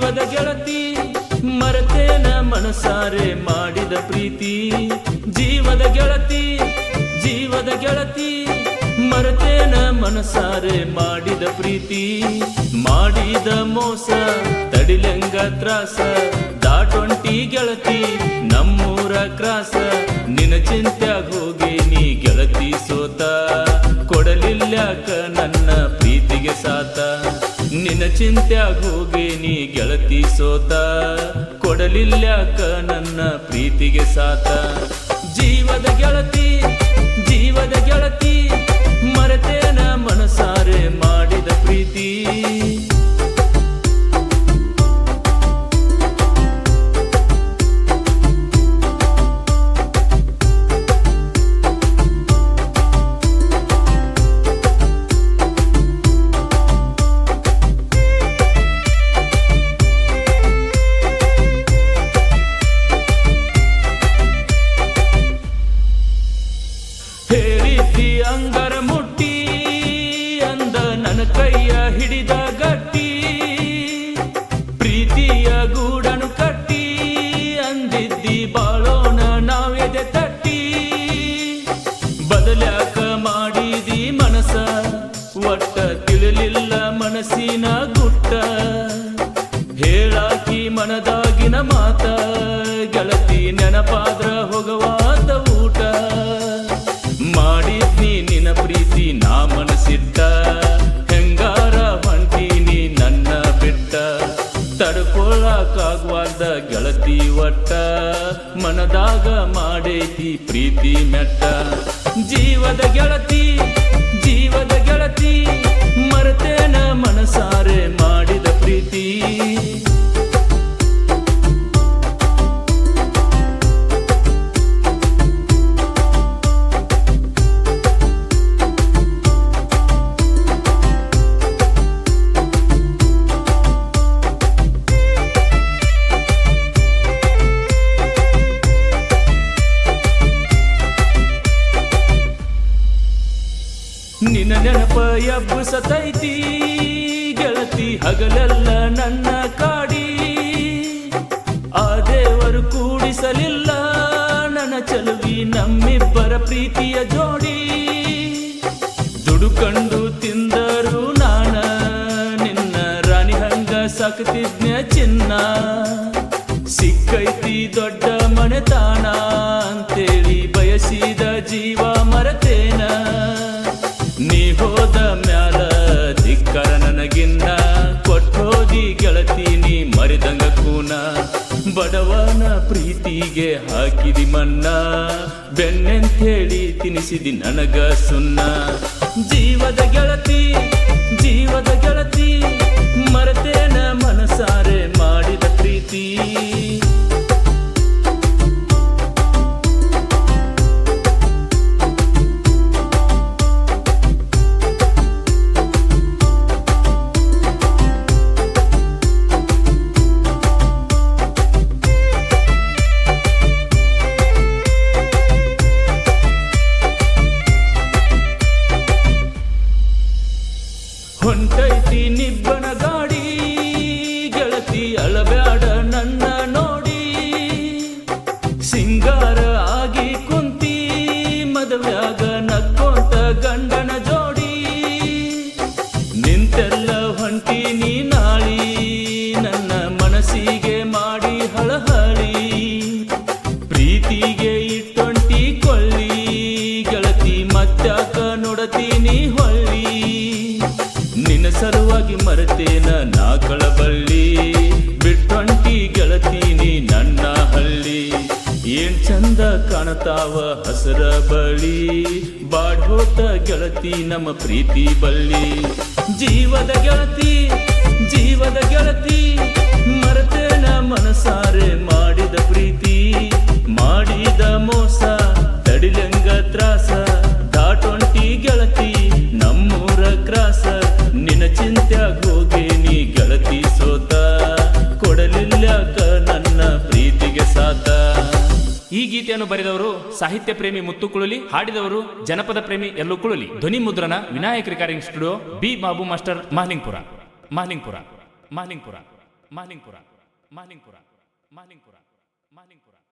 ಜೀವದ ಗೆಳತಿ ಮರೆತೇನ ಮನಸಾರೆ ಮಾಡಿದ ಪ್ರೀತಿ. ಜೀವದ ಗೆಳತಿ ಜೀವದ ಗೆಳತಿ ಮರೆತೇನ ಮನಸಾರೆ ಮಾಡಿದ ಪ್ರೀತಿ. ಮಾಡಿದ ಮೋಸ ತಡಿಲೆಂಗ ತ್ರಾಸ ದಾಟೊಂಟಿ ಗೆಳತಿ ನಮ್ಮೂರ ಕ್ರಾಸ. ನಿನ ಚಿಂತ್ಯಾಗ ಹೋಗಿ ನೀ ಗೆಳತಿ ಸೋತ ಕೊಡಲಿಲ್ಯಾಕ ನನ್ನ ಪ್ರೀತಿಗೆ ಸಾತ. ನಿನ ಚಿಂತ್ಯಾಗ ಹೋಗಿ ನೀ ಗೆಳತಿ ಸೋತ ಕೊಡಲಿಲ್ಯಾಕ ನನ್ನ ಪ್ರೀತಿಗೆ ಸಾತ. ಜೀವದ ಗೆಳತಿ ಜೀವದ ಗೆಳತಿ ಮರೆತೇನ ಮನಸಾರೆ ಮಾಡಿದ ಪ್ರೀತಿ. ಹೇಳಿದ್ದಿ ಅಂಗರ ಮುಟ್ಟಿ ಅಂದ ನನ್ನ ಕೈಯ ಹಿಡಿದ ಗಟ್ಟಿ. ಪ್ರೀತಿಯ ಗೂಡನು ಕಟ್ಟಿ ಅಂದಿದ್ದಿ ಬಾಳೋಣ ನಾವೆದೆ ತಟ್ಟಿ. ಬದಲ್ಯಾಕ ಮಾಡಿದಿ ಮನಸ ಒಟ್ಟ ತಿಳಿಲಿಲ್ಲ ಮನಸ್ಸಿನ ಗುಟ್ಟ. ಹೇಳಾಕಿ ಮನದಾಗಿನ ಮಾತ ಗೆಳತಿ ನೆನಪಾದ್ರ ಹೋಗವಾದ ಊಟ. ಮಾಡಿದ್ನಿ ನಿನ ಪ್ರೀತಿ ನಾ ಮನಸ್ಸಿಟ್ಟ ಹೆಂಗಾರ ಹೊಂಟೀನಿ ನನ್ನ ಬಿಟ್ಟ. ತಡ್ಕೊಳ್ಳಾಕಾಗ್ವಾದ ಗೆಳತಿ ಒಟ್ಟ ಮನದಾಗ ಮಾಡೈತಿ ಪ್ರೀತಿ ಮೆಟ್ಟ. ಜೀವದ ಗೆಳತಿ ಜೀವದ ಗೆಳತಿ ಮರೆತೇನ ಮನಸಾರೆ ಮಾಡಿದ ಪ್ರೀತಿ. ನಿನ್ನ ನೆನಪ ಎಬ್ಬಸತೈತಿ ಗೆಳತಿ ಹಗಲೆಲ್ಲ ನನ್ನ ಕಾಡಿ. ಆ ದೇವರು ಕೂಡಿಸಲಿಲ್ಲ ನನ್ನ ಚಲುವಿ ನಮ್ಮಿಬ್ಬರ ಪ್ರೀತಿಯ ಜೋಡಿ. ದುಡುಕಂಡು ತಿಂದರು ನಾನ ನಿನ್ನ ರಾಣಿ ಹಂಗ ಸಾಕ್ತಿದ್ನ ಚಿನ್ನ. ಸಿಕ್ಕೈತಿ ದೊಡ್ಡ ಮನೆತಾಣ ಅಂತೇಳಿ ಬಯಸಿದ ಜೀವ ಮರತೇನ. ನೀ ಹೋದ ಮ್ಯಾಲ ಧಿಕ್ಕರ ನನಗಿನ್ನ ಕೊಟ್ಟೋದಿ ಗೆಳತಿ ನೀ ಮರಿದಂಗ ಕೂನ. ಬಡವನ ಪ್ರೀತಿಗೆ ಹಾಕಿದಿ ಮನ್ನ ಬೆಣ್ಣೆಂತೇಳಿ ತಿನಿಸಿದಿ ನನಗ ಸುನ್ನ. ಜೀವದ ಗೆಳತಿ ಜೀವದ ಗೆಳತಿ ಮರೆತೇನ ಮನಸಾರೆ ಮಾಡಿದ ಪ್ರೀತಿ. ಹೊಂಟೈತಿ ನಿಬ್ಬನ ಗಾಡಿ ಗೆಳತಿ ಅಳಬ್ಯಾಡ ನನ್ನ ನೋಡಿ. ಸಿಂಗಾರ ಆಗಿ ಕುಂತಿ ಮದುವ್ಯಾಗ ನಕ್ಕೋತ ಗಂಡನ ಜೋಡಿ. ನಿಂತೆಲ್ಲ ಹೊಂಟಿ ನೀ ನಾಳಿ ನನ್ನ ಮನಸ್ಸಿಗೆ ಮಾಡಿ ಹಳಹಳಿ. ಪ್ರೀತಿಗೆ ಇಟ್ಟೊಂಟಿ ಕೊಳ್ಳಿ ಗೆಳತಿ ಮತ್ಯಾಕ ನೋಡತೀನಿ ಹೊಳ್ಳಿ. ನಿನ್ನ ಸಲುವಾಗಿ ಮರೆತೇನ ನಾ ಕಳಬಳ್ಳಿ ಬಿಟ್ಟೊಂಟಿ ಗೆಳತೀನಿ ನನ್ನ ಹಳ್ಳಿ. ಏನ್ ಚಂದ ಕಾಣತಾವ ಹಸರ ಬಳಿ ಬಾಡ್ಹೋತ ಗೆಳತಿ ನಮ್ಮ ಪ್ರೀತಿ ಬಳ್ಳಿ. ಜೀವದ ಗೆಳತಿ ಜೀವದ ಗೆಳತಿ ಮರೆತೇನ ಮನಸಾರೆ ಮಾಡಿದ ಪ್ರೀತಿ. ಮಾಡಿದ ಮೋಸ ತಡಿಲೆಂಗ ತ್ರಾಸ ದಾಟೊಂಟಿ ಗೆಳತಿ ನಮ್ಮೂರ ಕ್ರಾಸ. ನಿನ ಚಿಂತ್ಯಾಗ ಹೋಗಿ ನೀ ಗೆಳತಿ ಸೋತ ಕೊಡಲಿಲ್ಯಾಕ ನನ್ನ ಪ್ರೀತಿಗೆ ಸಾತ. ಈ ಗೀತೆಯನ್ನು ಬರೆದವರು ಸಾಹಿತ್ಯ ಪ್ರೇಮಿ ಮುತ್ತು ಕುಳುಲಿ, ಹಾಡಿದವರು ಜನಪದ ಪ್ರೇಮಿ ಎಲ್ಲೂ ಕುಳುಲಿ. ಧ್ವನಿ ಮುದ್ರಣ Vinayak recording studio, B Babu master, Malingpur. Malingpur Malingpur Malingpur Malingpura